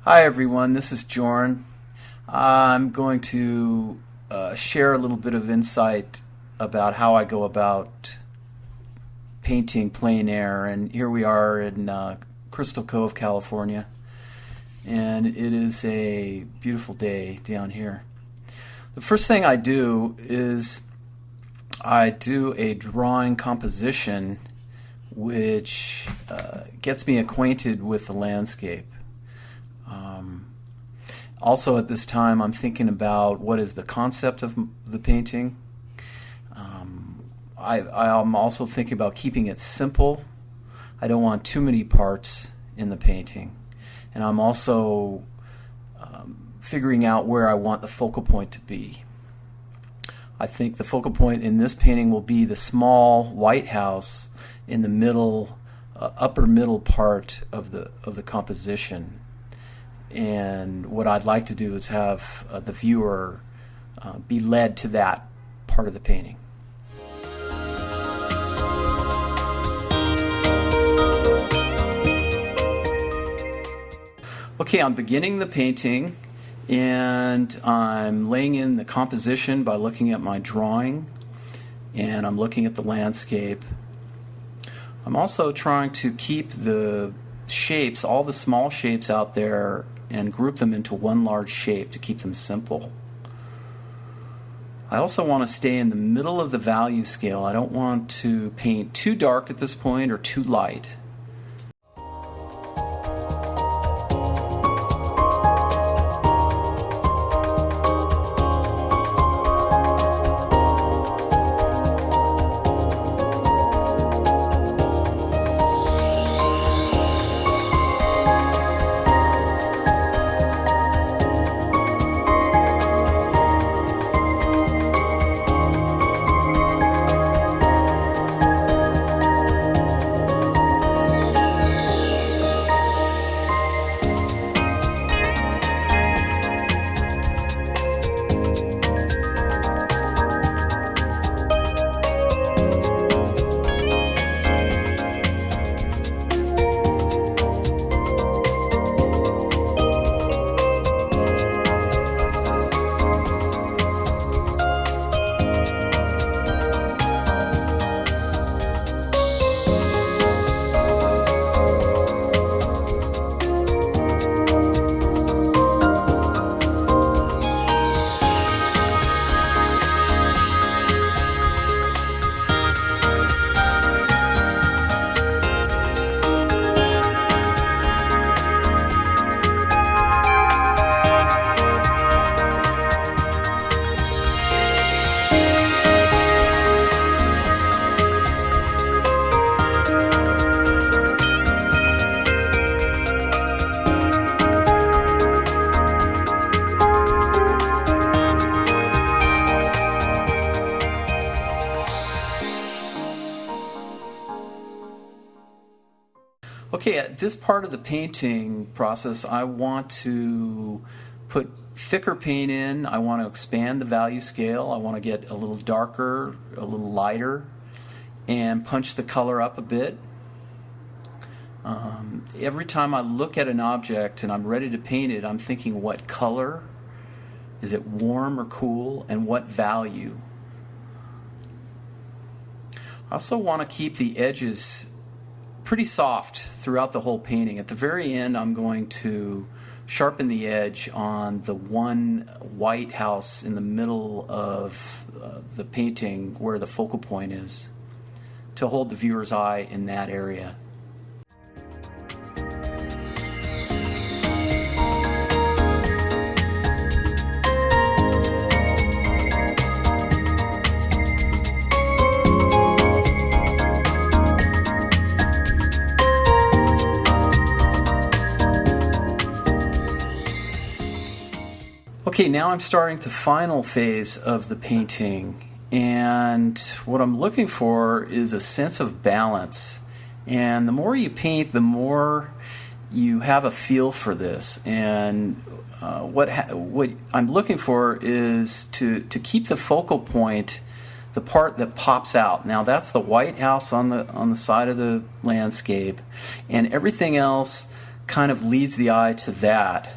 Hi everyone, this is Jorn. I'm going to share a little bit of insight about how I go about painting plein air. And here we are in Crystal Cove, California, and it is a beautiful day down here. The first thing I do is I do a drawing composition which gets me acquainted with the landscape. Also at this time I'm thinking about what is the concept of the painting. I'm also thinking about keeping it simple. I don't want too many parts in the painting. And I'm also figuring out where I want the focal point to be. I think the focal point in this painting will be the small white house in the middle, upper middle part of the composition. And what I'd like to do is have the viewer be led to that part of the painting. Okay, I'm beginning the painting and I'm laying in the composition by looking at my drawing, and I'm looking at the landscape. I'm also trying to keep the shapes, all the small shapes out there, and group them into one large shape to keep them simple. I also want to stay in the middle of the value scale. I don't want to paint too dark at this point or too light. Okay, at this part of the painting process, I want to put thicker paint in. I want to expand the value scale. I want to get a little darker, a little lighter, and punch the color up a bit. Every time I look at an object and I'm ready to paint it, I'm thinking, what color? Is it warm or cool? And what value? I also want to keep the edges pretty soft throughout the whole painting. At the very end, I'm going to sharpen the edge on the one white house in the middle of the painting where the focal point is, to hold the viewer's eye in that area. Okay, now I'm starting the final phase of the painting, and what I'm looking for is a sense of balance. And the more you paint, the more you have a feel for this. And what I'm looking for is to keep the focal point, the part that pops out. Now that's the white house on the side of the landscape, and everything else kind of leads the eye to that.